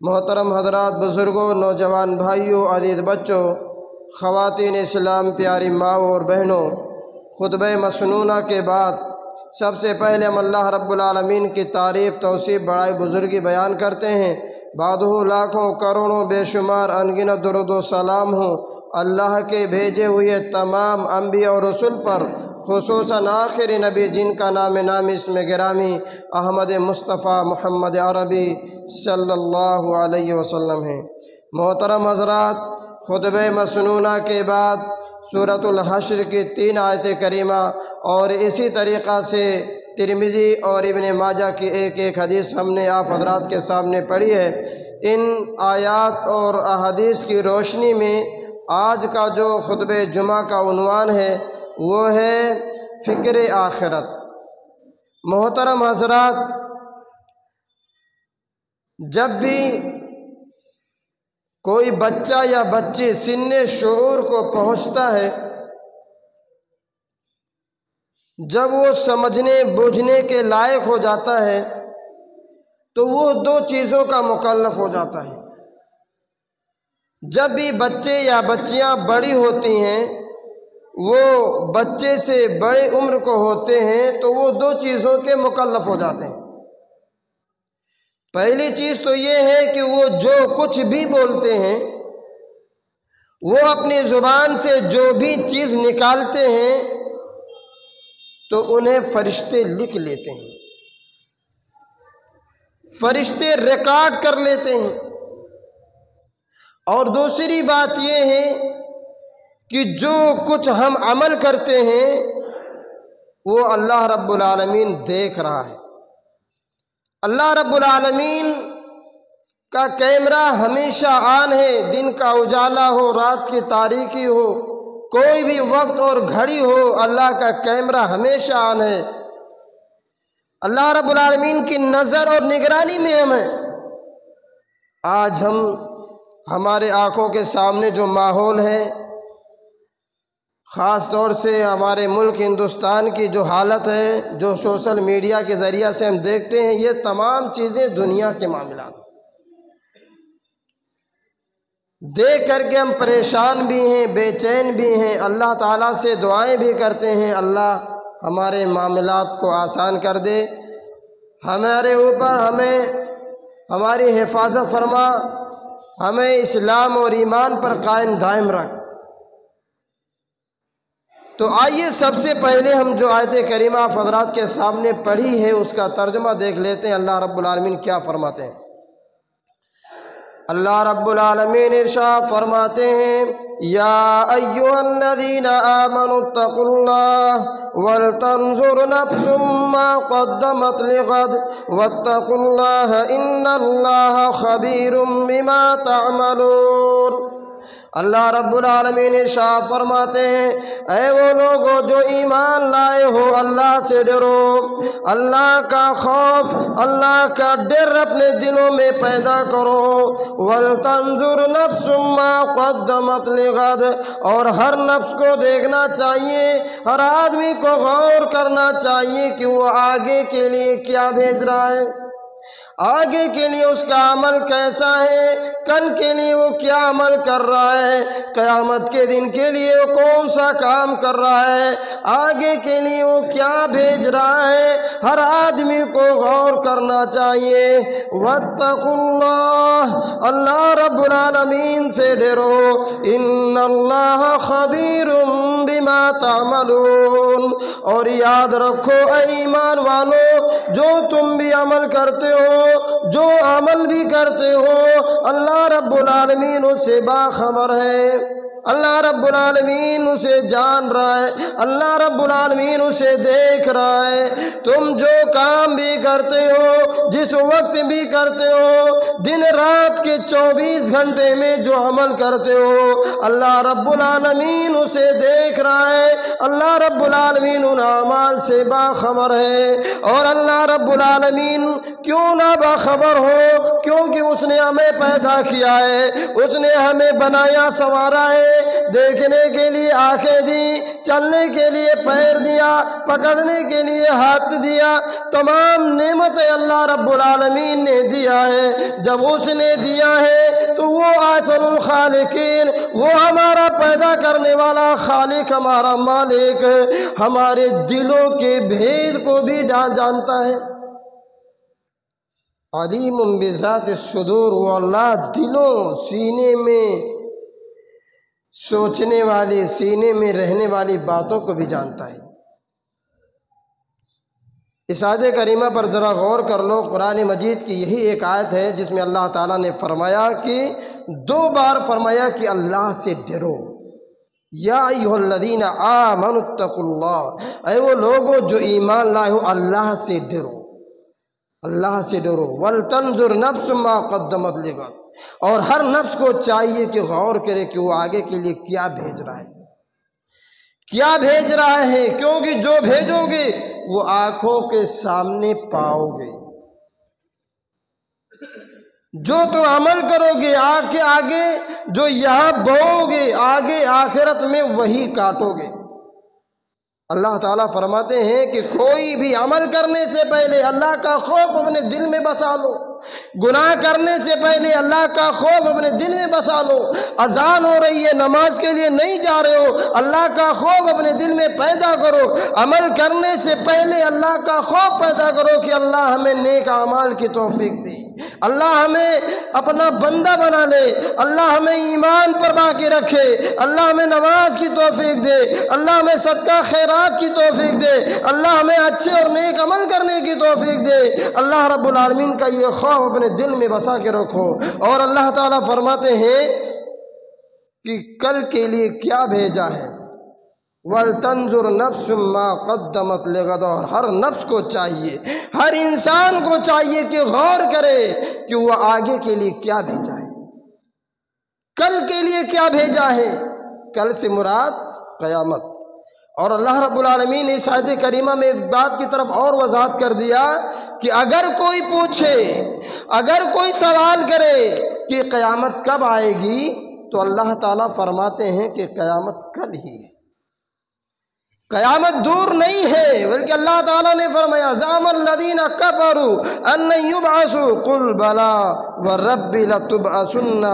محترم حضرات، بزرگوں، نوجوان بھائیوں، عزیز بچوں، خواتین اسلام، پیاری ماؤں اور بہنوں، خطبہ مسنونہ کے بعد سب سے پہلے ہم اللہ رب العالمین کی تعریف، توصیف، بڑائی، بزرگی بیان کرتے ہیں۔ بعدہ لاکھوں کروڑوں بے شمار انگنت درود و سلام ہوں اللہ کے بھیجے ہوئے تمام انبیاء اور رسول پر، خصوصاً آخری نبی جن کا نام اسم گرامی احمد مصطفیٰ محمد عربی صلی اللہ علیہ وسلم ہے۔ محترم حضرات، خطبہ مسنونہ کے بعد سورۃ الحشر کی 3 آیت کریمہ اور اسی طریقہ سے ترمذی اور ابن ماجہ کی ایک حدیث ہم نے آپ حضرات کے سامنے پڑھی ہے۔ ان آیات اور احادیث کی روشنی میں آج کا جو خطبہ جمعہ کا عنوان ہے وہ ہے فکر آخرت۔ محترم حضرات، جب بھی کوئی بچہ یا بچی سن شعور کو پہنچتا ہے، جب وہ سمجھنے بوجھنے کے لائق ہو جاتا ہے تو وہ 2 چیزوں کا مکلف ہو جاتا ہے۔ جب بھی بچے یا بچیاں بڑی ہوتی ہیں، وہ بچے سے بڑے عمر کو ہوتے ہیں تو وہ 2 چیزوں کے مکلف ہو جاتے ہیں۔ پہلی چیز تو یہ ہے کہ وہ جو کچھ بھی بولتے ہیں، وہ اپنی زبان سے جو بھی چیز نکالتے ہیں تو انہیں فرشتے لکھ لیتے ہیں، فرشتے ریکارڈ کر لیتے ہیں۔ اور دوسری بات یہ ہے کہ جو کچھ ہم عمل کرتے ہیں وہ اللہ رب العالمین دیکھ رہا ہے۔ اللہ رب العالمین کا کیمرہ ہمیشہ آن ہے، دن کا اجالا ہو، رات کی تاریکی ہو، کوئی بھی وقت اور گھڑی ہو، اللہ کا کیمرہ ہمیشہ آن ہے۔ اللہ رب العالمین کی نظر اور نگرانی میں ہم ہیں۔ آج ہمارے آنکھوں کے سامنے جو ماحول ہے، خاص طور سے ہمارے ملک ہندوستان کی جو حالت ہے، جو سوشل میڈیا کے ذریعہ سے ہم دیکھتے ہیں، یہ تمام چیزیں دنیا کے معاملات دیکھ کر کے ہم پریشان بھی ہیں، بے چین بھی ہیں، اللہ تعالیٰ سے دعائیں بھی کرتے ہیں اللہ ہمارے معاملات کو آسان کر دے، ہمارے اوپر ہماری حفاظت فرما، ہمیں اسلام اور ایمان پر قائم دائم رکھ۔ تو آئیے سب سے پہلے ہم جو آیت کریمہ آپ حضرات کے سامنے پڑھی ہے اس کا ترجمہ دیکھ لیتے ہیں، اللہ رب العالمین کیا فرماتے ہیں۔ اللہ رب العالمین ارشاد فرماتے ہیں، یا ایھا الذین آمنوا اتقوا اللہ ولتنظر نفس ما قدمت لغد واتقوا اللہ ان اللہ خبیر بما تعملون۔ اللہ رب العالمین ارشاد فرماتے ہیں، اے وہ لوگو جو ایمان لائے ہو، اللہ سے ڈرو، اللہ کا خوف، اللہ کا ڈر اپنے دلوں میں پیدا کرو۔ وَلْتَنْظُرْ نَفْسٌ مَّا قَدَّمَتْ لِغَدٍ، اور ہر نفس کو دیکھنا چاہیے، ہر آدمی کو غور کرنا چاہیے کہ وہ آگے کے لیے کیا بھیج رہا ہے، آگے کے لیے اس کا عمل کیسا ہے، کل کے لیے وہ کیا عمل کر رہا ہے، قیامت کے دن کے لیے وہ کون سا کام کر رہا ہے، آگے کے لیے وہ کیا بھیج رہا ہے، ہر آدمی کو غور کرنا چاہیے۔ واتقوا اللہ، اللہ رب العالمین سے ڈرو، ان اللہ خبیر بما تعملون، اور یاد رکھو اے ایمان والو، جو تم بھی عمل کرتے ہو، جو عمل بھی کرتے ہو، اللہ رب العالمین اس سے باخبر ہے، اللہ رب العالمین اسے جان رہا ہے، اللہ رب العالمین اسے دیکھ رہا ہے۔ تم جو کام بھی کرتے ہو، جس وقت بھی کرتے ہو، دن رات کے 24 گھنٹے میں جو عمل کرتے ہو، اللہ رب العالمین اسے دیکھ رہا ہے، اللہ رب العالمین ان اعمال سے باخبر ہے۔ اور اللہ رب العالمین کیوں نہ باخبر ہو؟ کیونکہ اس نے ہمیں پیدا کیا ہے، اس نے ہمیں بنایا سنوارا ہے، دیکھنے کے لیے آنکھیں دی، چلنے کے لیے پیر دیا، پکڑنے کے لیے ہاتھ دیا، تمام نعمتیں اللہ رب العالمین نے دیا ہے۔ جب اس نے دیا ہے تو وہ احسن الخالقین، وہ ہمارا پیدا کرنے والا خالق، ہمارا مالک ہمارے دلوں کے بھید کو بھی جانتا ہے۔ علیم بذات الصدور، وہ اللہ دلوں، سینے میں سوچنے والی، سینے میں رہنے والی باتوں کو بھی جانتا ہے۔ اس آیت کریمہ پر ذرا غور کر لو۔ قرآن مجید کی یہی ایک آیت ہے جس میں اللہ تعالیٰ نے فرمایا کہ 2 بار فرمایا کہ اللہ سے ڈرو۔ یا ایھا الذین آمنوا اتقوا اللہ، اے وہ لوگو جو ایمان لائے ہو، اللہ سے ڈرو، اللہ سے ڈرو۔ وَلْتَنْظُرْ نَفْسٌ مَا قَدَّمَتْ لِغَدٍ، اور ہر نفس کو چاہیے کہ غور کرے کہ وہ آگے کے لیے کیا بھیج رہا ہے، کیا بھیج رہا ہے، کیونکہ جو بھیجو گے وہ آنکھوں کے سامنے پاؤ گے، جو تم عمل کرو گے آگے جو یہاں بو گے، آگے آخرت میں وہی کاٹو گے۔ اللہ تعالیٰ فرماتے ہیں کہ کوئی بھی عمل کرنے سے پہلے اللہ کا خوف اپنے دل میں بسا لو، گناہ کرنے سے پہلے اللہ کا خوف اپنے دل میں بسا لو۔ اذان ہو رہی ہے، نماز کے لیے نہیں جا رہے ہو، اللہ کا خوف اپنے دل میں پیدا کرو۔ عمل کرنے سے پہلے اللہ کا خوف پیدا کرو کہ اللہ ہمیں نیک اعمال کی توفیق دے، اللہ ہمیں اپنا بندہ بنا لے، اللہ ہمیں ایمان پر باقی رکھے، اللہ ہمیں نماز کی توفیق دے، اللہ ہمیں صدقہ خیرات کی توفیق دے، اللہ ہمیں اچھے اور نیک عمل کرنے کی توفیق دے۔ اللہ رب العالمین کا یہ خوف اپنے دل میں بسا کے رکھو۔ اور اللہ تعالیٰ فرماتے ہیں کہ کل کے لیے کیا بھیجا ہے، وَلْتَنْظُرْ نَفْسٌ مَا قَدَّمَتْ لِغَدٍ، اور ہر نفس کو چاہیے، ہر انسان کو چاہیے کہ غور کرے کہ وہ آگے کے لیے کیا بھیجا ہے، کل کے لیے کیا بھیجا ہے۔ کل سے مراد قیامت۔ اور اللہ رب العالمین نے اس آیت کریمہ میں ایک بات کی طرف اور وضاحت کر دیا کہ اگر کوئی پوچھے، اگر کوئی سوال کرے کہ قیامت کب آئے گی، تو اللہ تعالیٰ فرماتے ہیں کہ قیامت کل ہی ہے، قیامت دور نہیں ہے، بلکہ اللہ تعالیٰ نے فرمایا زعم الذین کفروا ان لن یبعثوا قل بلا وربی لتبعثن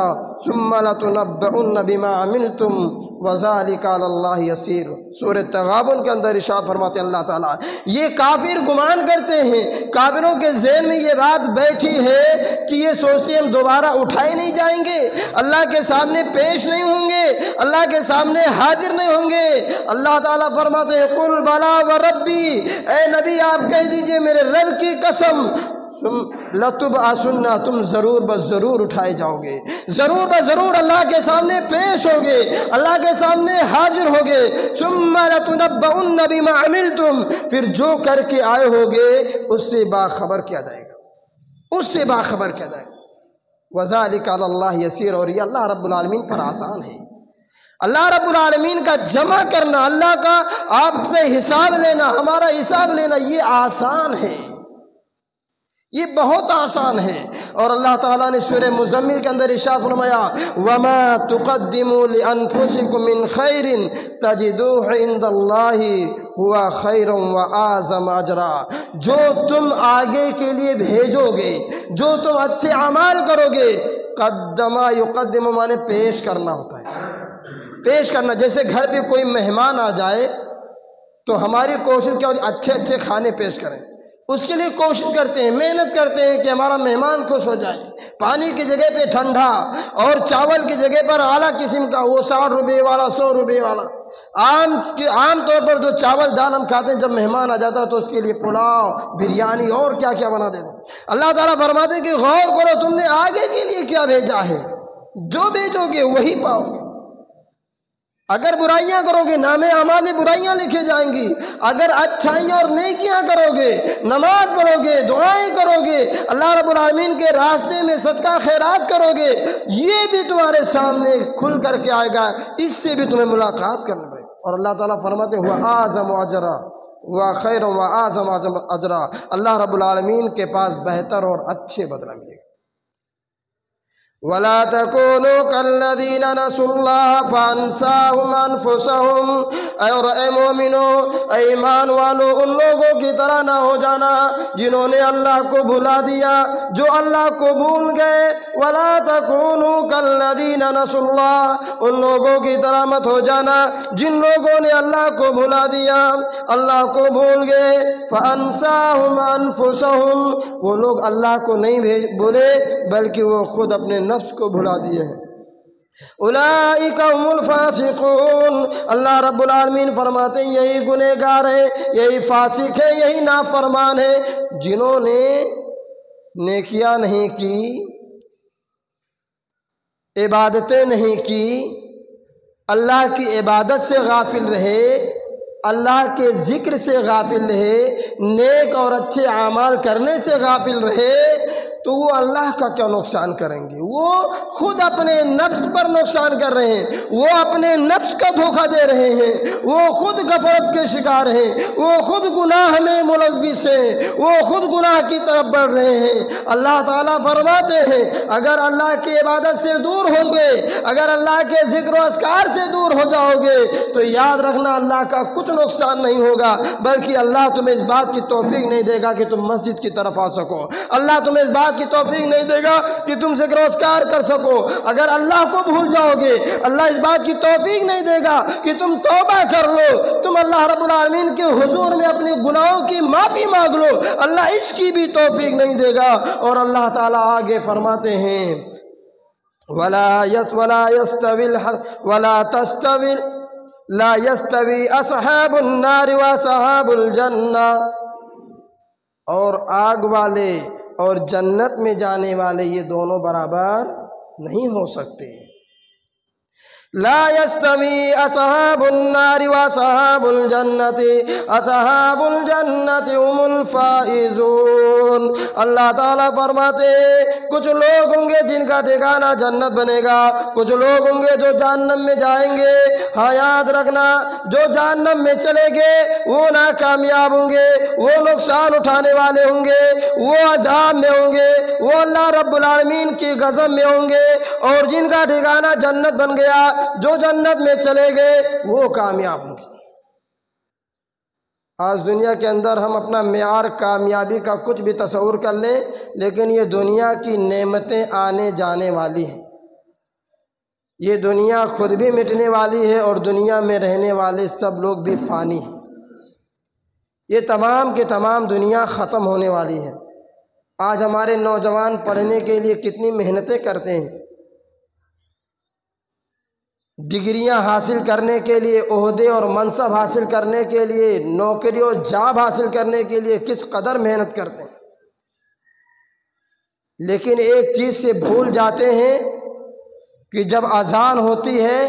ثم لتنبؤن بما عملتم وذلک علی اللہ یسیر۔ سورۃ تغابن کے اندر ارشاد فرماتے ہیں اللہ تعالیٰ، یہ کافر گمان کرتے ہیں، کافروں کے ذہن میں یہ بات بیٹھی ہے کہ یہ سوچتے ہیں ہم دوبارہ اٹھائے نہیں جائیں گے، اللہ کے سامنے پیش نہیں ہوں گے، اللہ کے سامنے حاضر نہیں ہوں گے۔ اللہ تعالیٰ فرماتے ہیں قل بلا وربی، اے نبی آپ کہہ دیجئے میرے رب کی قسم، لتبعثن، تم ضرور بس ضرور اٹھائے جاؤ گے، ضرور بس ضرور اللہ کے سامنے پیش ہوگے، اللہ کے سامنے حاضر ہوگے۔ ثم لتنبؤن بما عملتم، پھر جو کر کے آئے ہوگے اس سے باخبر کیا جائے گا، اس سے باخبر کیا جائے گا۔ وذلک علی اللہ یسیر، اور یہ اللہ رب العالمین پر آسان ہے۔ اللہ رب العالمین کا جمع کرنا، اللہ کا آپ سے حساب لینا، ہمارا حساب لینا، یہ آسان ہے، یہ بہت آسان ہے۔ اور اللہ تعالیٰ نے سورہ مزمل کے اندر ارشاد فرمایا وَمَا تُقَدِّمُوا لِأَنفُسِكُم مِّن خَيْرٍ تَجِدُوهُ عِندَ اللَّهِ هُوَ خَيْرٌ وَأَعْظَمُ أَجْرًا، جو تم آگے کے لیے بھیجو گے، جو تم اچھے اعمال کرو گے، قدما یقدم مانے پیش کرنا ہوتا ہے، پیش کرنا۔ جیسے گھر پہ کوئی مہمان آ جائے تو ہماری کوشش کیا ہوتی ہے، اچھے اچھے کھانے پیش کریں، اس کے لیے کوشش کرتے ہیں، محنت کرتے ہیں کہ ہمارا مہمان خوش ہو جائے۔ پانی کی جگہ پہ ٹھنڈا، اور چاول کی جگہ پر اعلیٰ قسم کا، وہ 60 روپے والا، 100 روپے والا۔ عام طور پر جو چاول دال ہم کھاتے ہیں جب مہمان آ جاتا ہے تو اس کے لیے پلاؤ، بریانی اور کیا کیا بنا دیتے ہیں۔ اللہ تعالیٰ فرماتے ہیں کہ غور کرو تم نے آگے کے لیے کیا بھیجا ہے، جو بھیجو گے وہی پاؤ گے۔ اگر برائیاں کرو گے نامے اعمال میں برائیاں لکھے جائیں گی، اگر اچھائیاں اور نیکیاں کرو گے، نماز پڑھو گے، دعائیں کرو گے، اللہ رب العالمین کے راستے میں صدقہ خیرات کرو گے، یہ بھی تمہارے سامنے کھل کر کے آئے گا، اس سے بھی تمہیں ملاقات کرنا پڑے گا۔ اور اللہ تعالیٰ فرماتے ہوا اعظم اجرا و خیر و اعظم اجرا، اللہ رب العالمین کے پاس بہتر اور اچھے بدلہ ملے گا۔ ولا تکونوا کالذین نسوا اللہ فانساہم انفسہم، اور اے مومنو، اے ایمان والو، ان لوگوں کی طرح نہ ہو جانا جنہوں نے اللہ کو بھلا دیا، جو اللہ کو بھول گئے۔ ولا تکونوا کالذین نسوا اللہ، ان لوگوں کی طرح مت ہو جانا جن لوگوں نے اللہ کو بھلا دیا، اللہ کو بھول گئے۔ فانساہم انفسہم، وہ لوگ اللہ کو نہیں بھولے بلکہ وہ خود اپنے نفس کو بھلا دیے ہیں۔ اولئک هم الفاسقون، اللہ رب العالمین فرماتے ہیں یہی گنہگار ہیں، یہی فاسق ہیں، یہی نافرمان ہیں جنہوں نے نیکیاں نہیں کی، عبادتیں نہیں کی، اللہ کی عبادت سے غافل رہے، اللہ کے ذکر سے غافل رہے، نیک اور اچھے اعمال کرنے سے غافل رہے، تو وہ اللہ کا کیا نقصان کریں گے؟ وہ خود اپنے نفس پر نقصان کر رہے ہیں، وہ اپنے نفس کا دھوکہ دے رہے ہیں، وہ خود غفلت کے شکار ہیں، وہ خود گناہ میں ملوث ہیں، وہ خود گناہ کی طرف بڑھ رہے ہیں۔ اللہ تعالیٰ فرماتے ہیں اگر اللہ کی عبادت سے دور ہو گے، اگر اللہ کے ذکر و اذکار سے دور ہو جاؤ گے تو یاد رکھنا اللہ کا کچھ نقصان نہیں ہوگا، بلکہ اللہ تمہیں اس بات کی توفیق نہیں دے گا کہ تم مسجد کی طرف آ سکو، اللہ تمہیں اس بات کی توفیق نہیں دے گا کہ تم ذکر و اذکار کر سکو۔ اگر اللہ کو بھول جاؤ گے، اللہ اس بات کی توفیق نہیں دے گا کہ تم توبہ کر لو، تم اللہ رب العالمین کے حضور میں اپنے گناہوں کی معافی مانگ لو، اللہ اس کی بھی توفیق نہیں دے گا۔ اور اللہ تعالیٰ آگے فرماتے ہیں لا يستوي اصحاب النار واصحاب الجنہ، اور آگ والے اور جنت میں جانے والے یہ دونوں برابر نہیں ہو سکتے۔ لا يستوي اصحاب النار واصحاب الجنت اصحاب الجنت هم الفائزون، اللہ تعالیٰ فرماتے کچھ لوگ ہوں گے جن کا ٹھکانہ جنت بنے گا، کچھ لوگ ہوں گے جو جہنم میں جائیں گے۔ ہاں یاد رکھنا جو جہنم میں چلے گے وہ ناکامیاب ہوں گے، وہ نقصان اٹھانے والے ہوں گے، وہ عذاب میں ہوں گے، وہ اللہ رب العالمین کی غضب میں ہوں گے۔ اور جن کا ٹھکانہ جنت بن گیا، جو جنت میں چلے گئے وہ کامیاب ہوں گے۔ آج دنیا کے اندر ہم اپنا معیار کامیابی کا کچھ بھی تصور کر لیں، لیکن یہ دنیا کی نعمتیں آنے جانے والی ہیں، یہ دنیا خود بھی مٹنے والی ہے اور دنیا میں رہنے والے سب لوگ بھی فانی ہیں، یہ تمام کے تمام دنیا ختم ہونے والی ہے۔ آج ہمارے نوجوان پڑھنے کے لیے کتنی محنتیں کرتے ہیں، ڈگریاں حاصل کرنے کے لیے، عہدے اور منصب حاصل کرنے کے لیے، نوکری اور جاب حاصل کرنے کے لیے کس قدر محنت کرتے ہیں، لیکن ایک چیز سے بھول جاتے ہیں کہ جب اذان ہوتی ہے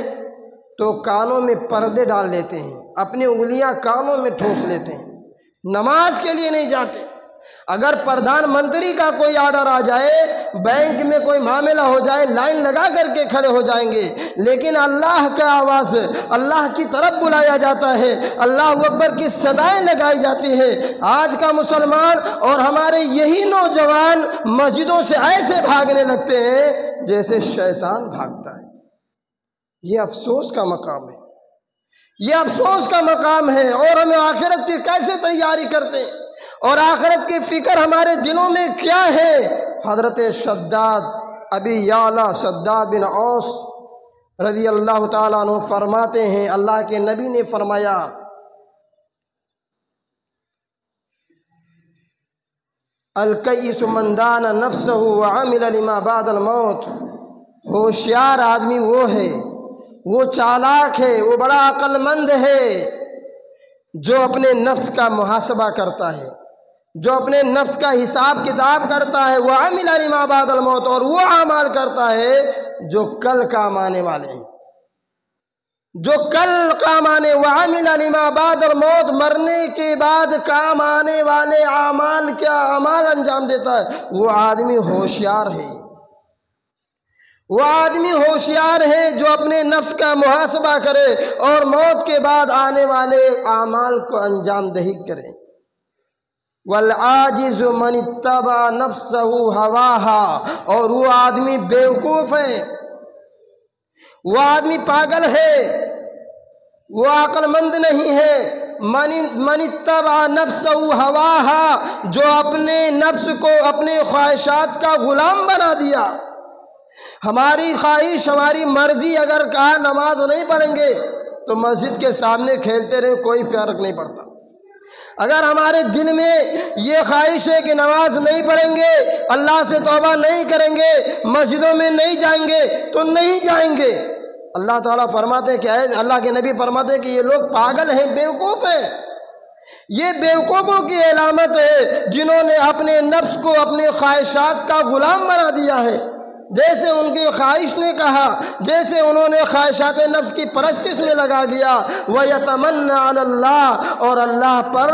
تو کانوں میں پردے ڈال لیتے ہیں، اپنی انگلیاں کانوں میں ٹھوس لیتے ہیں، نماز کے لیے نہیں جاتے۔ اگر پردھان منتری کا کوئی آرڈر آ جائے، بینک میں کوئی معاملہ ہو جائے، لائن لگا کر کے کھڑے ہو جائیں گے، لیکن اللہ کا آواز اللہ کی طرف بلایا جاتا ہے، اللہ اکبر کی صدائیں لگائی جاتی ہیں۔ آج کا مسلمان اور ہمارے یہی نوجوان مسجدوں سے ایسے بھاگنے لگتے ہیں جیسے شیطان بھاگتا ہے۔ یہ افسوس کا مقام ہے، یہ افسوس کا مقام ہے۔ اور ہمیں آخرت کی کیسے تیاری کرتے ہیں اور آخرت کی فکر ہمارے دلوں میں کیا ہے؟ حضرت شداد ابی یعلا شداد بن اوس رضی اللہ تعالیٰ عنہ فرماتے ہیں اللہ کے نبی نے فرمایا الکیس من دان نفسہ وعمل لما بعد الموت، ہوشیار آدمی وہ ہے، وہ چالاک ہے، وہ بڑا عقل مند ہے جو اپنے نفس کا محاسبہ کرتا ہے، جو اپنے نفس کا حساب کتاب کرتا ہے، وعمل لما بعد الموت، اور وہ اعمال کرتا ہے جو کل کام آنے والے ہیں، جو کل کام آنے، وعمل لما بعد الموت، مرنے کے بعد کام آنے والے اعمال، کیا اعمال انجام دیتا ہے، وہ آدمی ہوشیار ہے، وہ آدمی ہوشیار ہے جو اپنے نفس کا محاسبہ کرے اور موت کے بعد آنے والے اعمال کو انجام دہی کرے۔ والعاجز من اتبع نفسہ ہواہا، اور وہ آدمی بیوقوف ہے، وہ آدمی پاگل ہے، وہ عقل مند نہیں ہے۔ من اتبع نفسہ ہواہا، جو اپنے نفس کو اپنے خواہشات کا غلام بنا دیا۔ ہماری خواہش، ہماری مرضی اگر کہا نماز نہیں پڑھیں گے تو مسجد کے سامنے کھیلتے رہے، کوئی فرق نہیں پڑتا۔ اگر ہمارے دل میں یہ خواہش ہے کہ نماز نہیں پڑھیں گے، اللہ سے توبہ نہیں کریں گے، مسجدوں میں نہیں جائیں گے، تو نہیں جائیں گے۔ اللہ تعالیٰ فرماتے ہیں کہ اللہ کے نبی فرماتے ہیں کہ یہ لوگ پاگل ہیں، بیوقوف ہیں۔ یہ بیوقوفوں کی علامت ہے جنہوں نے اپنے نفس کو اپنے خواہشات کا غلام بنا دیا ہے۔ جیسے ان کی خواہش نے کہا، جیسے انہوں نے خواہشات نفس کی پرستش میں لگا دیا، وَيَتَمَنَّ عَلَى اللَّهِ، اور اللہ پر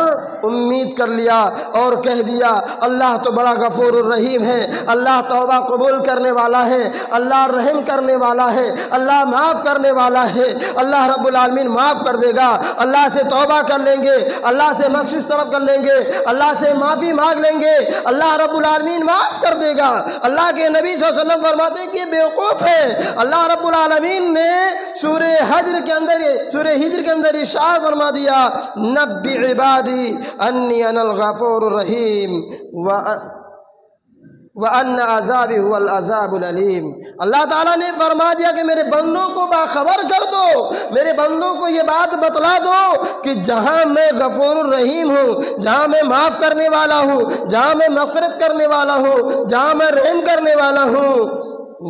امید کر لیا اور کہہ دیا اللہ تو بڑا غفور الرحیم ہے، اللہ توبہ قبول کرنے والا ہے، اللہ رحم کرنے والا ہے، اللہ معاف کرنے والا ہے، اللہ رب العالمین معاف کر دے گا۔ اللہ سے توبہ کر لیں گے، اللہ سے بخشش طلب کر لیں گے، اللہ سے معافی مانگ لیں گے، اللہ رب العالمین معاف کر دے گا۔ اللہ کے نبی صلی اللہ علیہ وسلم فرماتے ہیں کہ یہ بیوقوف ہے۔ اللہ رب العالمین نے سورہ ہجر کے اندر ارشاد فرما دیا، نبی عبادی انی انا الغفور الرحیم وَأَنَّ عَذَابِي هُوَ الْعَذَابُ الْعَلِيمُ۔ اللہ تعالیٰ نے فرما دیا کہ میرے بندوں کو باخبر کر دو، میرے بندوں کو یہ بات بتلا دو کہ جہاں میں غفور الرحیم ہوں، جہاں میں معاف کرنے والا ہوں، جہاں میں مغفرت کرنے والا ہوں، جہاں میں رحم کرنے والا ہوں،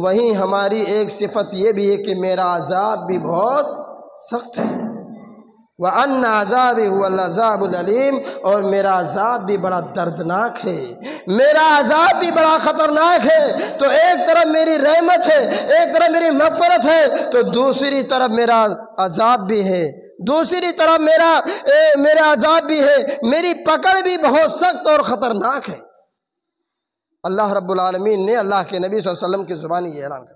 وہیں ہماری ایک صفت یہ بھی ہے کہ میرا عذاب بھی بہت سخت ہے۔ وَأَنَّ عَذَابِي هُوَ الْعَذَابُ الْعَلِيمُ، اور میرا عذاب بھی بڑا دردناک ہے، میرا عذاب بھی بڑا خطرناک ہے۔ تو ایک طرف میری رحمت ہے، ایک طرف میری مغفرت ہے، تو دوسری طرف میرا عذاب بھی ہے، دوسری طرف میرا عذاب بھی ہے، میری پکڑ بھی بہت سخت اور خطرناک ہے۔ اللہ رب العالمین نے اللہ کے نبی صلی اللہ علیہ وسلم کی زبانی یہ اعلان کر،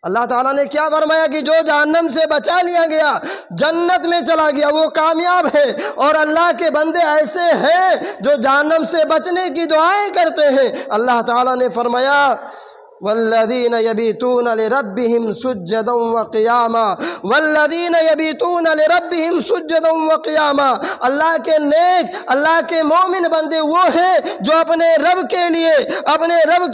اللہ تعالیٰ نے کیا فرمایا کہ جو جہنم سے بچا لیا گیا، جنت میں چلا گیا، وہ کامیاب ہے۔ اور اللہ کے بندے ایسے ہیں جو جہنم سے بچنے کی دعائیں کرتے ہیں۔ اللہ تعالیٰ نے فرمایا والذین یبیتون لربہم سجدا وقیاما، والذین یبیتون لربہم سجدا وقیاما، اللہ کے نیک، اللہ کے مومن بندے وہ ہیں جو اپنے رب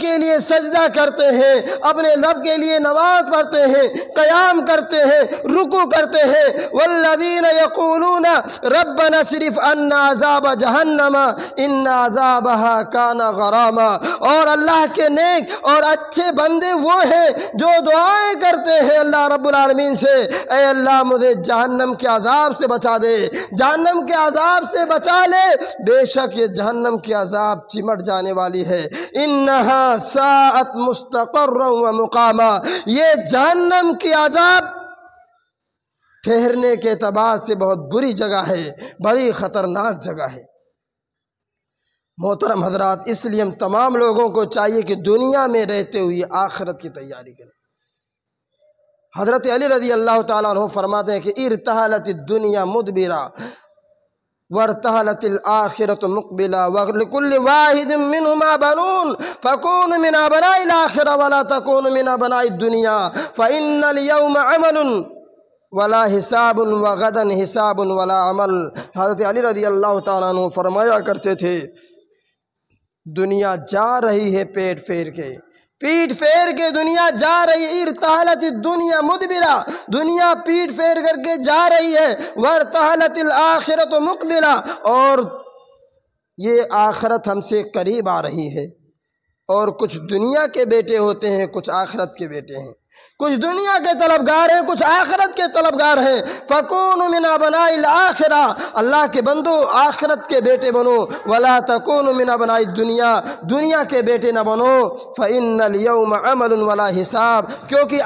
کے لیے سجدہ کرتے ہیں، اپنے رب کے لیے نماز پڑھتے ہیں، قیام کرتے ہیں، رکوع کرتے ہیں۔ والذین یقولون ربنا اصرف عنا عذاب جہنم ان عذابها کان غراما، اور اللہ کے نیک اور اچھے بندے وہ ہیں جو دعائیں کرتے ہیں اللہ رب العالمین سے، اے اللہ مجھے جہنم کے عذاب سے بچا دے، جہنم کے عذاب سے بچا لے، بے شک یہ جہنم کے عذاب چمٹ جانے والی ہے۔ انہا ساعت مستقرا و مقاما، یہ جہنم کی عذاب ٹھہرنے کے اعتبار سے بہت بری جگہ ہے، بڑی خطرناک جگہ ہے۔ محترم حضرات، اس لیے ہم تمام لوگوں کو چاہیے کہ دنیا میں رہتے ہوئے آخرت کی تیاری کریں۔ حضرت علی رضی اللہ تعالیٰ عنہ فرماتے ہیں کہ ارتحلت الدنیا مدبرا وارتحلت الآخرة مقبلا وَلِكُلِّ وَاحِدٍ مِّنْهُمَا بَنُونَ فَكُونُوا مِنْ أَبْنَاءِ الْآخِرَةِ وَلَا تَكُونُوا مِنْ أَبْنَاءِ الدُّنْيَا فَإِنَّ الْيَوْمَ عَمَلٌ ولا حساب وغدا حساب ولا عمل۔ حضرت علی رضی اللہ تعالیٰ عنہ فرمایا کرتے تھے دنیا جا رہی ہے پیٹ پھیر کے دنیا جا رہی ہے۔ ارتحلت الدنیا مدبرا، دنیا پیٹ پھیر کر کے جا رہی ہے۔ وارتحلت الآخرۃ مقبلا، اور یہ آخرت ہم سے قریب آ رہی ہے۔ اور کچھ دنیا کے بیٹے ہوتے ہیں، کچھ آخرت کے بیٹے ہیں، کچھ دنیا کے طلبگار ہیں، کچھ آخرت کے طلبگار ہیں۔ فَكُونُوا مِنْ أَبْنَاءِ الْآخِرَةِ، اللہ کے بندو آخرت کے بیٹے بنو، وَلَا تَكُونُوا مِنْ أَبْنَاءِ الدُّنْيَا، دنیا کے بیٹے نہ بنو۔ فَإِنَّ الْيَوْمَ عَمَلٌ وَلَا حِسَاب، کیونکہ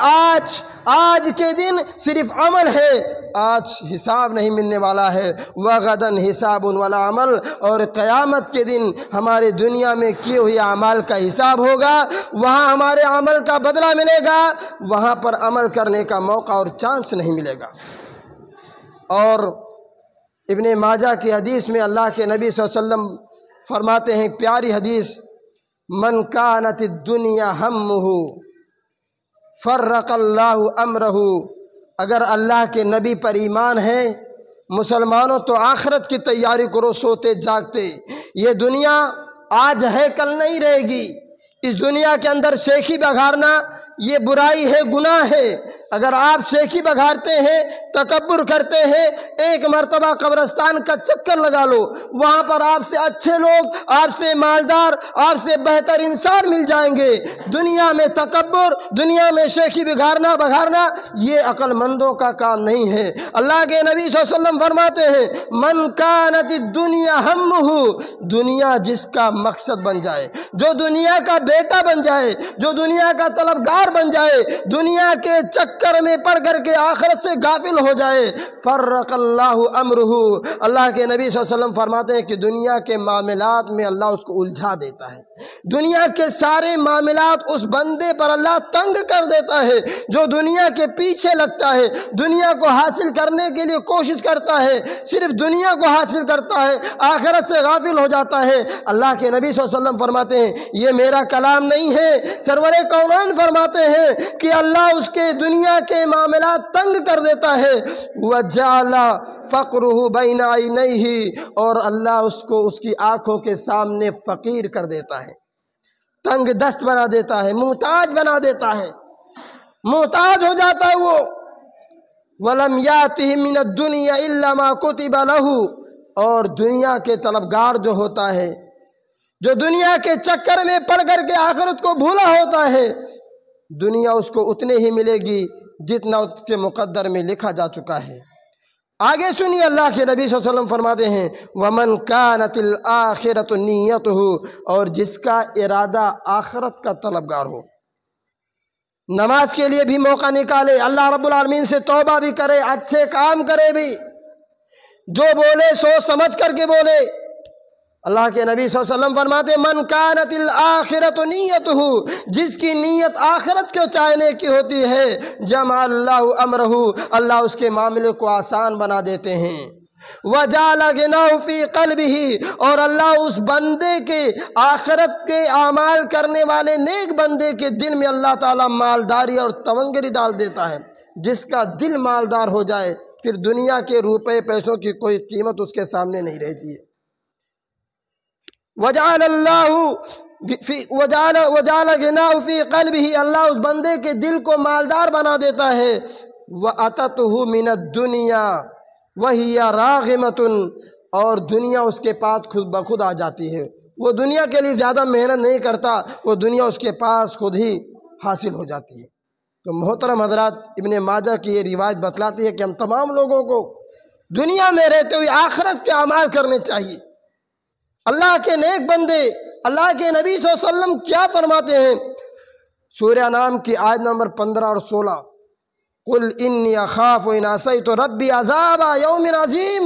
آج کے دن صرف عمل ہے، آج حساب نہیں ملنے والا ہے۔ وَغَدًا حِسَابٌ وَلَا عَمَل، اور قیامت کے دن ہمارے دنیا میں کیے ہوئے اعمال کا حساب ہوگا، وہاں ہمارے عمل کا بدلہ ملے گا، وہاں پر عمل کرنے کا موقع اور چانس نہیں ملے گا۔ اور ابن ماجہ کی حدیث میں اللہ کے نبی صلی اللہ علیہ وسلم فرماتے ہیں پیاری حدیث، من کانت الدنیا ہمہ فرق اللہ امرہ، اگر اللہ کے نبی پر ایمان ہے مسلمانوں تو آخرت کی تیاری کرو سوتے جاگتے۔ یہ دنیا آج ہے کل نہیں رہے گی، اس دنیا کے اندر شیخی بگھارنا یہ برائی ہے، گناہ ہے۔ اگر آپ شیخی بگھارتے ہیں، تکبر کرتے ہیں، ایک مرتبہ قبرستان کا چکر لگا لو، وہاں پر آپ سے اچھے لوگ، آپ سے مالدار، آپ سے بہتر انسان مل جائیں گے۔ دنیا میں تکبر، دنیا میں شیخی بگھارنا یہ عقل مندوں کا کام نہیں ہے۔ اللہ کے نبی صلی اللہ علیہ وسلم فرماتے ہیں من کانت الدنیا ہمہ، دنیا جس کا مقصد بن جائے، جو دنیا کا بیٹا بن جائے، جو دنیا کا طلبگار بن جائے، دنیا کے چکر میں پڑ کر کے آخرت سے غافل ہو جائے، فرق اللہ امرہ، اللہ کے نبی صلی اللہ علیہ وسلم فرماتے ہیں کہ دنیا کے معاملات میں اللہ اس کو الجھا دیتا ہے، دنیا کے سارے معاملات اس بندے پر اللہ تنگ کر دیتا ہے جو دنیا کے پیچھے لگتا ہے، دنیا کو حاصل کرنے کے لیے کوشش کرتا ہے، صرف دنیا کو حاصل کرتا ہے، آخرت سے غافل ہو جاتا ہے۔ اللہ کے نبی صلی اللہ علیہ وسلم فرماتے ہیں یہ میرا کلام نہیں ہے، سرور کونین فرماتے ہیں کہ اللہ اس کے دنیا کے معاملات تنگ کر دیتا ہے، وَجَعَلَ فَقْرُهُ بَيْنَ عَيْنَيْهِ، اور اللہ اس کو اس کی آنکھوں کے سامنے فقیر کر دیتا ہے، تنگ دست بنا دیتا ہے، محتاج بنا دیتا ہے، محتاج ہو جاتا ہے وہ۔ وَلَمْ يَأْتِهِ مِنَ الدُّنْيَا إِلَّا مَا كُتِبَ لَهُ، اور دنیا کے طلبگار جو ہوتا ہے، جو دنیا کے چکر میں پڑ کر کے آخرت کو بھولا ہوتا ہے، دنیا اس کو اتنے ہی ملے گی جتنا اس کے مقدر میں لکھا جا چکا ہے۔ آگے سنیے اللہ کے نبی صلی اللہ علیہ وسلم فرماتے ہیں وَمَنْ كَانَتِ الْآخِرَةُ نِيَّتُهُ، اور جس کا ارادہ آخرت کا طلبگار ہو، نماز کے لیے بھی موقع نکالے، اللہ رب العالمین سے توبہ بھی کرے، اچھے کام کرے بھی، جو بولے سوچ سمجھ کر کے بولے۔ اللہ کے نبی صلی اللہ علیہ وسلم فرماتے من کانت الآخرۃ نیتہ، جس کی نیت آخرت کو چاہنے کی ہوتی ہے، جمع اللہ امرہ، اللہ اس کے معاملے کو آسان بنا دیتے ہیں۔ وَجَعَلَ غِنَاهُ فِي قَلْبِهِ، اور اللہ اس بندے کے آخرت کے اعمال کرنے والے نیک بندے کے دل میں اللہ تعالیٰ مالداری اور تونگری ڈال دیتا ہے۔ جس کا دل مالدار ہو جائے پھر دنیا کے روپے پیسوں کی کوئی قیمت اس کے سامنے نہیں رہتی ہے۔ وَجَعَلَ غِنَاهُ فِي قَلْبِهِ، اللہ اس بندے کے دل کو مالدار بنا دیتا ہے۔ وَأَتَتْهُ مِنَ الدُّنْيَا وَهِيَ رَاغِمَةٌ، اور دنیا اس کے پاس خود بخود آ جاتی ہے، وہ دنیا کے لیے زیادہ محنت نہیں کرتا، وہ دنیا اس کے پاس خود ہی حاصل ہو جاتی ہے۔ تو محترم حضرات، ابن ماجہ کی یہ روایت بتلاتی ہے کہ ہم تمام لوگوں کو دنیا میں رہتے ہوئے آخرت کے اعمال کرنے چاہیے۔ اللہ کے نیک بندے، اللہ کے نبی صلی اللہ علیہ وسلم کیا فرماتے ہیں؟ سورہ انعام کی آیت نمبر 15 اور 16، قُلْ إِنِّي أَخَافُ إِنْ عَصَيْتُ رَبِّي عَذَابَ يَوْمٍ عَظِيمٍ،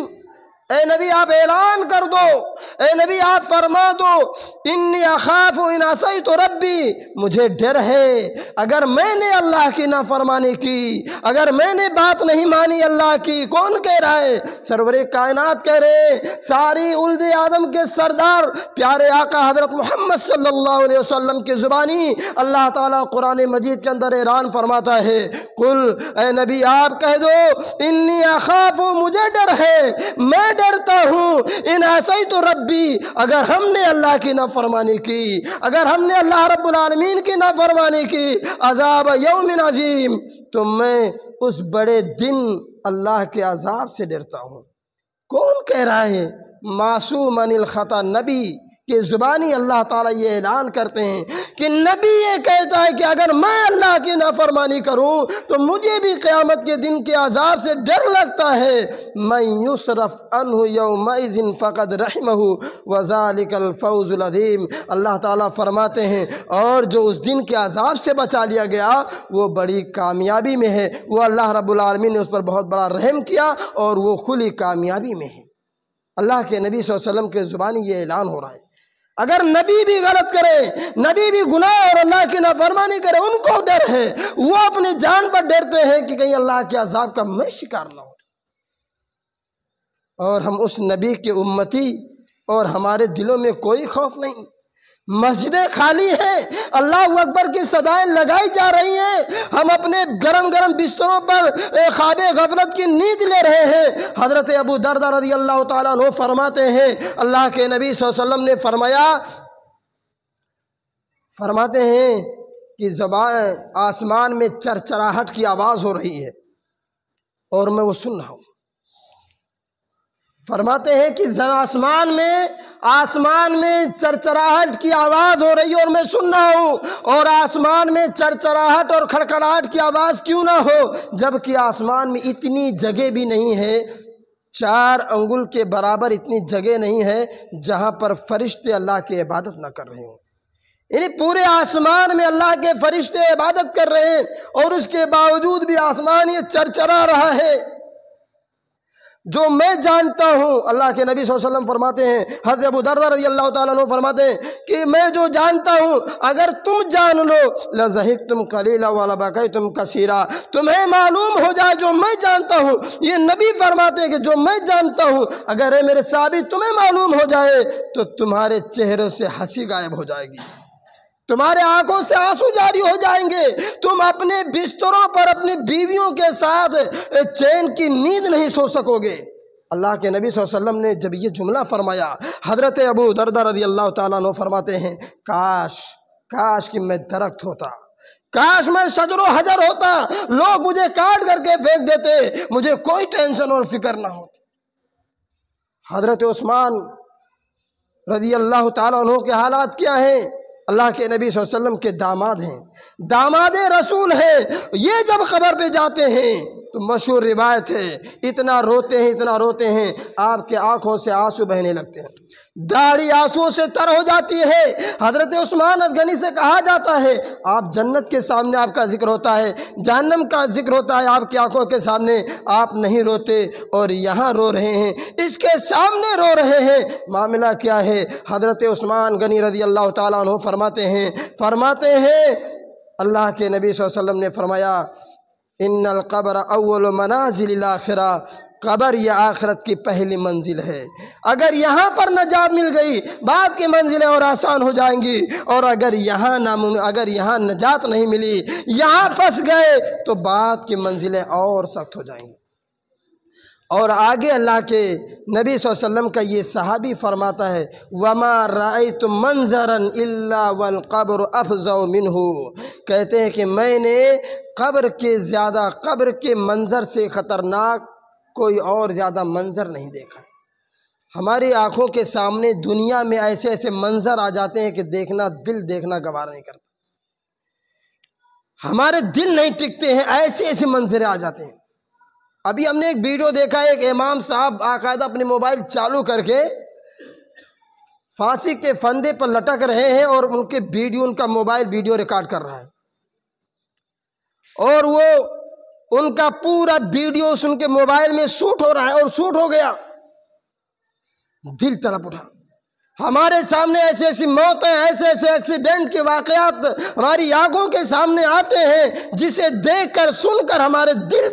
اے نبی آپ اعلان کر دو، اے نبی آپ فرما دو، انی اخاف ان عصیت ربی، مجھے ڈر ہے اگر میں نے اللہ کی نافرمانی کی، اگر میں نے بات نہیں مانی اللہ کی۔ کون کہہ رہا ہے؟ سرور کائنات کہہ رہے، ساری اولد آدم کے سردار پیارے آقا حضرت محمد صلی اللہ علیہ وسلم کی زبانی اللہ تعالیٰ قرآن مجید کے اندر اعلان فرماتا ہے، قل، اے نبی آپ کہہ دو، انی اخاف، مجھے ڈر ہے، میں ڈرتا ہوں، ان عصیت ربی، اگر ہم نے اللہ کی نافرمانی کی، اگر ہم نے اللہ رب العالمین کی نافرمانی کی، عذاب یوم عظیم، تو میں اس بڑے دن اللہ کے عذاب سے ڈرتا ہوں۔ کون کہہ رہا ہے؟ معصوم عن الخطا نبی کہ زبانی اللہ تعالیٰ یہ اعلان کرتے ہیں کہ نبی یہ کہتا ہے کہ اگر میں اللہ کی نافرمانی کروں تو مجھے بھی قیامت کے دن کے عذاب سے ڈر لگتا ہے۔ مَن یُصْرَفْ عَنْهُ یَوْمَئِذٍ فَقَدْ رَحِمَهُ وَذَلِكَ الْفَوْزُ الْعَظِیمُ، اللہ تعالیٰ فرماتے ہیں اور جو اس دن کے عذاب سے بچا لیا گیا وہ بڑی کامیابی میں ہے، وہ اللہ رب العالمین نے اس پر بہت بڑا رحم کیا اور وہ کھلی کامیابی میں ہے۔ اللہ کے نبی صلی اللہ علیہ وسلم کے زبانی یہ اعلان ہو رہا ہے، اگر نبی بھی غلط کرے، نبی بھی گناہ اور اللہ کی نافرمانی کرے، ان کو ڈر ہے، وہ اپنی جان پر ڈرتے ہیں کہ کہیں اللہ کے عذاب کا میں شکار نہ ہوں۔ اور ہم اس نبی کے امتی اور ہمارے دلوں میں کوئی خوف نہیں. مسجدیں خالی ہیں، اللہ اکبر کی صدائیں لگائی جا رہی ہیں، ہم اپنے گرم گرم بستروں پر خواب غفلت کی نیند لے رہے ہیں. حضرت ابو دردہ رضی اللہ تعالیٰ عنہ فرماتے ہیں اللہ کے نبی صلی اللہ علیہ وسلم نے فرماتے ہیں کہ آسمان میں چرچراہٹ کی آواز ہو رہی ہے اور میں وہ سن رہا ہوں. فرماتے ہیں کہ آسمان میں چرچراہٹ کی آواز ہو رہی ہے اور میں سن رہا ہوں. اور آسمان میں چرچراہٹ اور کھڑکھڑاہٹ کی آواز کیوں نہ ہو جبکہ آسمان میں اتنی جگہ بھی نہیں ہے، 4 انگل کے برابر اتنی جگہ نہیں ہے جہاں پر فرشتے اللہ کی عبادت نہ کر رہے ہوں. یعنی پورے آسمان میں اللہ کے فرشتے عبادت کر رہے ہیں اور اس کے باوجود بھی آسمان یہ چرچرا رہا ہے. جو میں جانتا ہوں، اللہ کے نبی صلی اللہ علیہ وسلم فرماتے ہیں، حضرت ابو دردہ رضی اللہ تعالیٰ عنہ فرماتے ہیں کہ میں جو جانتا ہوں اگر تم جان لو لَضَحِكْتُمْ قَلِيلًا وَلَبَكَيْتُمْ كَثِيرًا. تمہیں معلوم ہو جائے جو میں جانتا ہوں، یہ نبی فرماتے ہیں کہ جو میں جانتا ہوں اگر اے میرے صحابی تمہیں معلوم ہو جائے تو تمہارے چہروں سے ہنسی غائب ہو جائے گی، تمہارے آنکھوں سے آنسو جاری ہو جائیں گے، تم اپنے بستروں پر اپنی بیویوں کے ساتھ چین کی نیند نہیں سو سکو گے. اللہ کے نبی صلی اللہ علیہ وسلم نے جب یہ جملہ فرمایا، حضرت ابو دردہ رضی اللہ تعالیٰ عنہ فرماتے ہیں کاش کہ میں درخت ہوتا، کاش میں شجر و حجر ہوتا، لوگ مجھے کاٹ کر کے پھینک دیتے، مجھے کوئی ٹینشن اور فکر نہ ہوتی. حضرت عثمان رضی اللہ تعالیٰ عنہ کے حالات کیا ہیں؟ اللہ کے نبی صلی اللہ علیہ وسلم کے داماد ہیں، داماد رسول ہیں. یہ جب قبر پہ جاتے ہیں تو مشہور روایت ہے اتنا روتے ہیں آپ کے آنکھوں سے آنسو بہنے لگتے ہیں، داڑھی آنسو سے تر ہو جاتی ہے. حضرت عثمان غنی سے کہا جاتا ہے آپ جنت کے سامنے آپ کا ذکر ہوتا ہے، جہنم کا ذکر ہوتا ہے، آپ کی آنکھوں کے سامنے آپ نہیں روتے اور یہاں رو رہے ہیں، اس کے سامنے رو رہے ہیں. معاملہ کیا ہے؟ حضرت عثمان غنی رضی اللہ تعالیٰ عنہ فرماتے ہیں اللہ کے نبی صلی اللہ علیہ وسلم نے فرمایا ان القبر اول منازل الاخرہ، قبر یہ آخرت کی پہلی منزل ہے. اگر یہاں پر نجات مل گئی بعد کی منزلیں اور آسان ہو جائیں گی، اور اگر یہاں نجات نہیں ملی، یہاں پھنس گئے تو بعد کی منزلیں اور سخت ہو جائیں گی. اور آگے اللہ کے نبی صلی اللہ علیہ وسلم کا یہ صحابی فرماتا ہے وَمَا رَأَيْتُ مَنْظَرًا إِلَّا وَالْقَبْرُ أَفْزَعُ مِنْهُ. کہتے ہیں کہ میں نے قبر کے منظر سے خطرناک کوئی اور زیادہ منظر نہیں دیکھا. ہماری آنکھوں کے سامنے دنیا میں ایسے منظر آ جاتے ہیں کہ دل دیکھنا گوارا نہیں کرتا، ہمارے دل نہیں ٹکتے ہیں، ایسے منظر آ جاتے ہیں. ابھی ہم نے ایک ویڈیو دیکھا ہے، ایک امام صاحب باقاعدہ اپنے موبائل چالو کر کے پھانسی کے پھندے پر لٹک رہے ہیں اور ان کا موبائل ویڈیو ریکارڈ کر رہا ہے، اور وہ ان کا پورا ویڈیو ان کے موبائل میں شوٹ ہو رہا ہے اور شوٹ ہو گیا. دل تڑپ اٹھا. ہمارے سامنے ایسی موتیں، ایسے ایکسیڈنٹ کے واقعات ہماری آنکھوں کے سامنے آتے ہیں جسے دیکھ کر سن کر ہمارے دل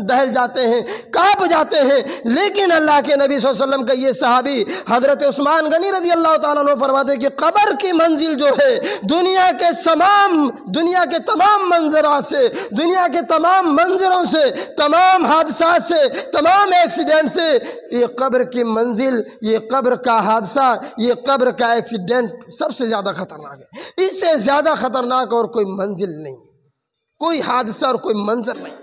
دہل جاتے ہیں، کانپ جاتے ہیں. لیکن اللہ کے نبی صلی اللہ علیہ وسلم کا یہ صحابی حضرت عثمان غنی رضی اللہ تعالیٰ عنہ فرماتے ہیں کہ قبر کی منزل جو ہے دنیا کے تمام منظرات سے، دنیا کے تمام منظروں سے، تمام حادثات سے، تمام ایکسیڈنٹ سے، یہ قبر کی منزل، یہ قبر کا حادثہ، یہ قبر کا ایکسیڈنٹ سب سے زیادہ خطرناک ہے. اس سے زیادہ خطرناک اور کوئی منزل نہیں، کوئی حادثہ اور کوئی منظر نہیں.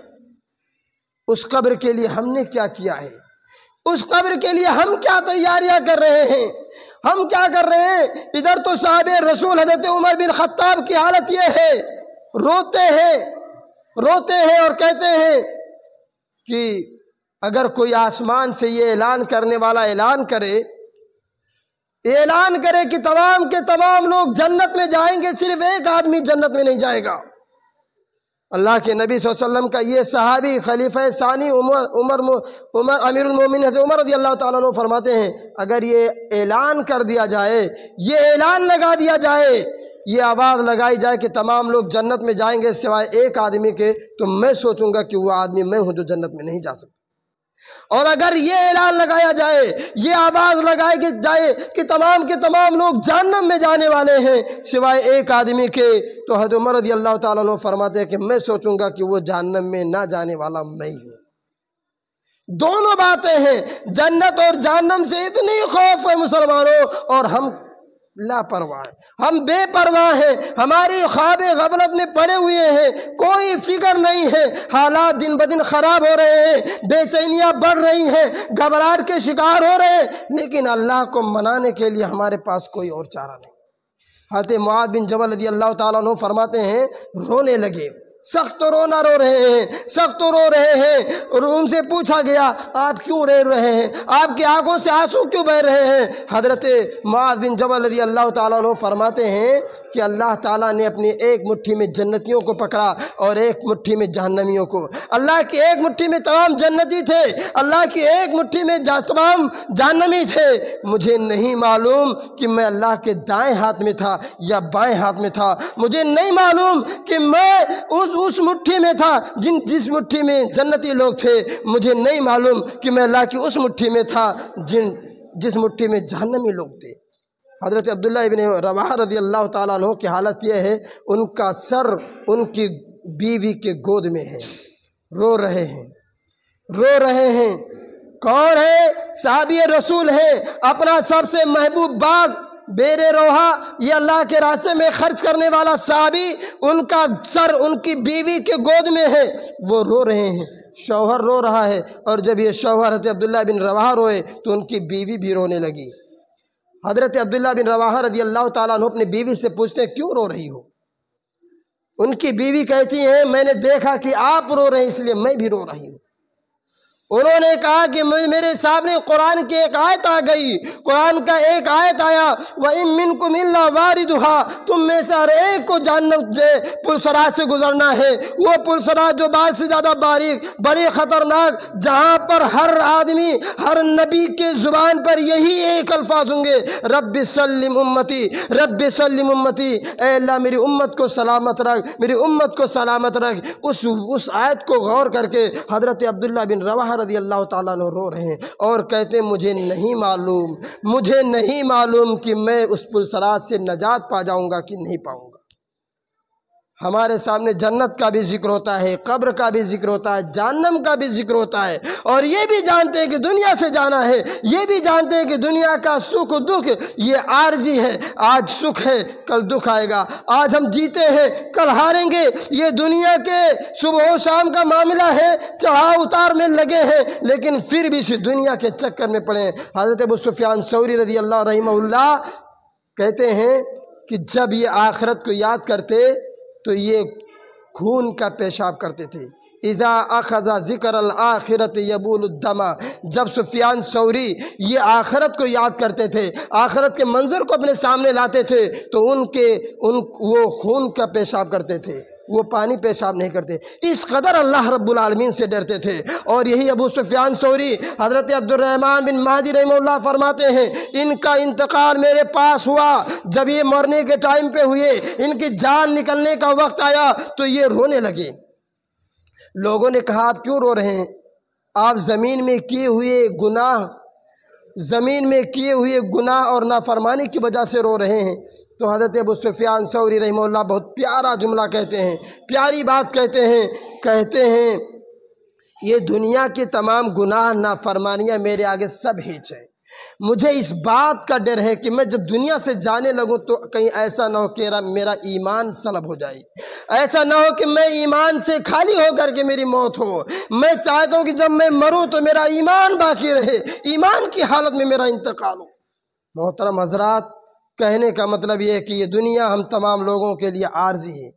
اس قبر کے لیے ہم نے کیا کیا ہے؟ اس قبر کے لیے ہم کیا تیاریاں کر رہے ہیں؟ ہم کیا کر رہے ہیں؟ ادھر تو صحابہ رسول حضرت عمر بن خطاب کی حالت یہ ہے، روتے ہیں اور کہتے ہیں کہ اگر کوئی آسمان سے یہ اعلان کرنے والا اعلان کرے کہ تمام کے تمام لوگ جنت میں جائیں گے، صرف ایک آدمی جنت میں نہیں جائے گا. اللہ کے نبی صلی اللہ علیہ وسلم کا یہ صحابی خلیفہ ثانی عمر امیر المومنین حضرت عمر رضی اللہ تعالیٰ عنہ فرماتے ہیں اگر یہ اعلان کر دیا جائے، یہ اعلان لگا دیا جائے، یہ آواز لگائی جائے کہ تمام لوگ جنت میں جائیں گے سوائے ایک آدمی کے، تو میں سوچوں گا کہ وہ آدمی میں ہوں جو جنت میں نہیں جا سکتا. اور اگر یہ اعلان لگایا جائے، یہ آواز لگائی جائے کہ تمام کے تمام لوگ جہنم میں جانے والے ہیں سوائے ایک آدمی کے، تو حضرت عمر رضی اللہ تعالیٰ عنہ فرماتے ہیں کہ میں سوچوں گا کہ وہ جہنم میں نہ جانے والا میں ہی ہوں۔ دونوں باتیں ہیں، جنت اور جہنم سے اتنی خوف ہے مسلمانوں، اور ہم لاپرواہ ہیں، ہم بے پرواہ ہیں، ہماری خواب غفلت میں پڑے ہوئے ہیں، کوئی فکر نہیں ہے، حالات دن بدن خراب ہو رہے ہیں، بے چینیاں بڑھ رہی ہیں، گھبراہٹ کے شکار ہو رہے ہیں، لیکن اللہ کو منانے کے لیے ہمارے پاس کوئی اور چارہ نہیں۔ حضرت معاذ بن جبل رضی اللہ تعالیٰ عنہ فرماتے ہیں رونے لگے، سخت رونا رو رہے ہیں، سخت رو رہے ہیں، اور ان سے پوچھا گیا آپ کیوں رو رہے ہیں، آپ کی آنکھوں سے آنسو کیوں بہہ رہے ہیں؟ حضرت معاذ بن جبل رضی اللہ تعالیٰ عنہ فرماتے ہیں کہ اللہ تعالیٰ نے اپنی ایک مٹھی میں جنتیوں کو پکڑا اور ایک مٹھی میں جہنمیوں کو۔ اللہ کی ایک مٹھی میں تمام جنتی تھے، اللہ کی ایک مٹھی میں تمام جہنمی تھے۔ مجھے نہیں معلوم کہ میں اللہ کے دائیں ہاتھ میں تھا یا بائیں ہاتھ میں تھا، مجھے نہیں معلوم کہ میں اس مٹھی میں تھا جس مٹھی میں جنتی لوگ تھے، مجھے نہیں معلوم کہ میں اللہ کی اس مٹھی میں تھا جس مٹھی میں جہنمی لوگ تھے۔ حضرت عبداللہ ابن رواحہ رضی اللہ تعالیٰ عنہ کی حالت یہ ہے، ان کا سر ان کی بیوی کے گود میں ہے، رو رہے ہیں۔ کون ہے؟ صحابی رسول ہے، اپنا سب سے محبوب باغ بیر روحا یہ اللہ کے راستے میں خرچ کرنے والا صحابی، ان کا سر ان کی بیوی کے گود میں ہے، وہ رو رہے ہیں، شوہر رو رہا ہے، اور جب یہ شوہر حضرت عبداللہ بن رواحہ روئے تو ان کی بیوی بھی رونے لگی۔ حضرت عبداللہ بن رواحہ رضی اللہ تعالیٰ عنہ اپنی بیوی سے پوچھتے ہیں کیوں رو رہی ہو؟ ان کی بیوی کہتی ہیں میں نے دیکھا کہ آپ رو رہے ہیں اس لیے میں بھی رو رہی ہوں۔ انہوں نے کہا کہ میرے سامنے قرآن کی ایک آیت آ گئی، قرآن کا ایک آیت آیا وَإِن مِّنكُمْ إِلَّا وَارِدُهَا، تم میں سے ہر ایک کو جہنم پلسرات سے گزرنا ہے، وہ پلسرات جو بال سے زیادہ باریک، بڑی خطرناک، جہاں پر ہر آدمی ہر نبی کے زبان پر یہی ایک الفاظ ہوں گے رب سلم امتی، رب سلم امتی، اے اللہ میری امت کو سلامت رکھ، میری امت کو سلامت رکھ۔ اس آیت کو غور کر کے حضرت عبداللہ بن رواحہ رضی اللہ تعالیٰ عنہ رو رہے ہیں اور کہتے ہیں مجھے نہیں معلوم کہ میں اس پلسرات سے نجات پا جاؤں گا کہ نہیں پاؤں گا۔ ہمارے سامنے جنت کا بھی ذکر ہوتا ہے، قبر کا بھی ذکر ہوتا ہے، جہنم کا بھی ذکر ہوتا ہے، اور یہ بھی جانتے ہیں کہ دنیا سے جانا ہے، یہ بھی جانتے ہیں کہ دنیا کا سکھ دکھ یہ عارضی ہے، آج سکھ ہے کل دکھ آئے گا، آج ہم جیتے ہیں کل ہاریں گے، یہ دنیا کے صبح و شام کا معاملہ ہے، چڑھاؤ اتار میں لگے ہیں، لیکن پھر بھی اسی دنیا کے چکر میں پڑے ہیں۔ حضرت ابو سفیان ثوری رضی اللہ رحمہ اللہ کہتے ہیں کہ جب یہ آخرت کو یاد کرتے تو یہ خون کا پیشاب کرتے تھے۔ اذا اخذ ذکر الآخرت یبول الدم، جب سفیان ثوری یہ آخرت کو یاد کرتے تھے، آخرت کے منظر کو اپنے سامنے لاتے تھے تو وہ خون کا پیشاب کرتے تھے، وہ پانی پیشاب نہیں کرتے، اس قدر اللہ رب العالمین سے ڈرتے تھے۔ اور یہی ابو سفیان ثوری حضرت عبد الرحمن بن مہدی رحمہ اللہ فرماتے ہیں ان کا انتقال میرے پاس ہوا، جب یہ مرنے کے ٹائم پہ ہوئے، ان کی جان نکلنے کا وقت آیا تو یہ رونے لگے۔ لوگوں نے کہا آپ کیوں رو رہے ہیں؟ آپ زمین میں کیے ہوئے گناہ اور نافرمانی کی وجہ سے رو رہے ہیں۔ تو حضرت ابو سفیان ثوری رحمہ اللہ بہت پیارا جملہ کہتے ہیں، پیاری بات کہتے ہیں یہ دنیا کے تمام گناہ نافرمانیاں میرے آگے سب ہیچ ہیں، مجھے اس بات کا ڈر ہے کہ میں جب دنیا سے جانے لگوں تو کہیں ایسا نہ ہو کہ میرا ایمان سلب ہو جائے، ایسا نہ ہو کہ میں ایمان سے خالی ہو کر کے میری موت ہو۔ میں چاہتا ہوں کہ جب میں مروں تو میرا ایمان باقی رہے، ایمان کی حالت میں میرا انتقال ہو۔ محترم حضرات، کہنے کا مطلب یہ ہے کہ یہ دنیا ہم تمام لوگوں کے لیے عارضی ہے۔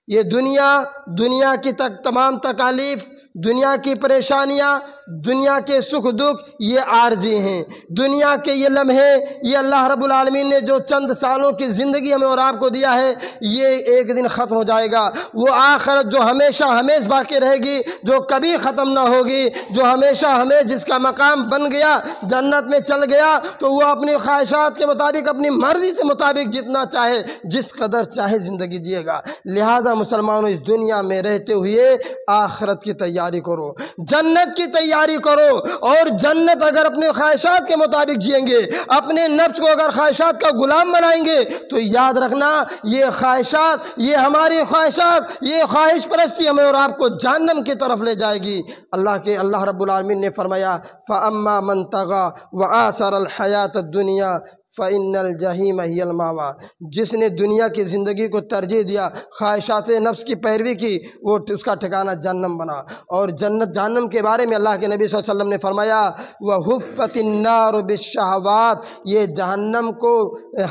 یہ دنیا کی تمام تکالیف، دنیا کی پریشانیاں، دنیا کے سکھ دکھ یہ عارضی ہیں۔ دنیا کے یہ لمحے، یہ اللہ رب العالمین نے جو چند سالوں کی زندگی ہمیں اور آپ کو دیا ہے، یہ ایک دن ختم ہو جائے گا۔ وہ آخرت جو ہمیشہ ہمیش باقی رہے گی، جو کبھی ختم نہ ہوگی، جو ہمیشہ ہمیں جس کا مقام بن گیا، جنت میں چل گیا، تو وہ اپنی خواہشات کے مطابق، اپنی مرضی سے مطابق جتنا چاہے، جس قدر چاہے زندگی جیے گا۔ لہٰذا مسلمانوں اس دنیا میں رہتے ہوئے آخرت کی تیاری کرو، جنت کی تیاری کرو، اور جنت اگر اپنے خواہشات کے مطابق جئیں گے، اپنے نفس کو اگر خواہشات کا غلام بنائیں گے تو یاد رکھنا یہ خواہشات، یہ ہماری خواہشات، یہ خواہش پرستی ہمیں اور آپ کو جہنم کی طرف لے جائے گی۔ اللہ رب العالمین نے فرمایا فَأَمَّا مَن طَغَىٰ وَآثَرَ الْحَيَاةَ الدُّنْيَا فَإِنَّ الْجَحِيمَ هِيَ الْمَأْوَىٰ، جس نے دنیا کی زندگی کو ترجیح دیا، خواہشات نفس کی پیروی کی، وہ اس کا ٹھکانہ جہنم بنا۔ اور جہنم کے بارے میں اللہ کے نبی صلی اللہ علیہ وسلم نے فرمایا وَحُفَّتِ النَّارُ بِالشَّهَوَاتِ، یہ جہنم کو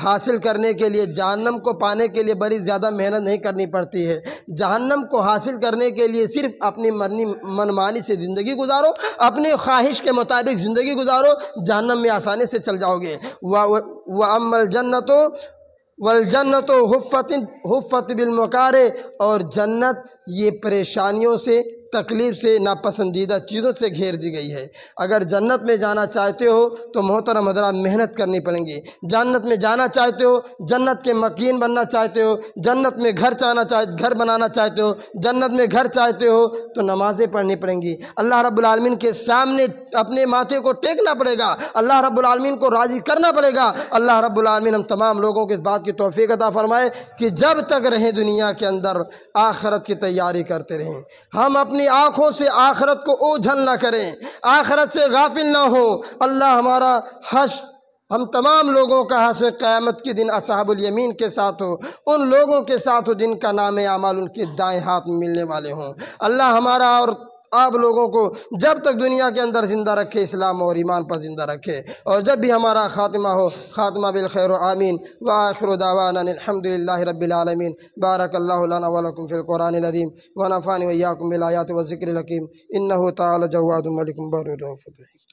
حاصل کرنے کے لیے، جہنم کو پانے کے لیے بڑی زیادہ محنت نہیں کرنی پڑتی ہے۔ جہنم کو حاصل کرنے کے لیے صرف اپنی منمانی سے زندگی گزارو، اپنی خواہش کے مطابق زندگی گزارو، جہنم میں آسانی سے چل جاؤ گے۔ وَأَمَّا الْجَنَّةُ وَالْجَنَّةُ حُفَّتْ بِالْمَكَارِهِ، اور جنت یہ پریشانیوں سے، تکلیف سے، ناپسندیدہ چیزوں سے گھیر دی گئی ہے۔ اگر جنت میں جانا چاہتے ہو تو محترم حضرات محنت کرنی پڑیں گی۔ جنت میں جانا چاہتے ہو، جنت کے مکین بننا چاہتے ہو، جنت میں گھر بنانا چاہتے ہو، جنت میں گھر چاہتے ہو تو نمازیں پڑھنی پڑیں گی، اللہ رب العالمین کے سامنے اپنے ماتھے کو ٹیکنا پڑے گا، اللہ رب العالمین کو راضی کرنا پڑے گا۔ اللہ رب العالمین ہم تمام لوگوں کو اس بات کی توفیق عطا فرمائے کہ جب تک رہیں دنیا کے اندر آخرت کی تیاری کرتے رہیں، ہم اپنی آنکھوں سے آخرت کو اوجھل نہ کریں، آخرت سے غافل نہ ہو۔ اللہ ہمارا حشر، ہم تمام لوگوں کا حشر قیامت کے دن اصحاب الیمین کے ساتھ ہو، ان لوگوں کے ساتھ ہو جن کا نام اعمال ان کے دائیں ہاتھ میں ملنے والے ہوں۔ اللہ ہمارا اور آپ لوگوں کو جب تک دنیا کے اندر زندہ رکھے، اسلام اور ایمان پر زندہ رکھے، اور جب بھی ہمارا خاتمہ ہو خاتمہ بالخیر آمین۔ وآخر دعوانا الحمدللہ رب العالمین۔ بارک اللہ لنا ولکم فی القرآن العظیم ونفعنی وإیاکم بالآیات والذکر الحکیم، انہ تعالی جواد ملک بر الرؤوف الرحیم۔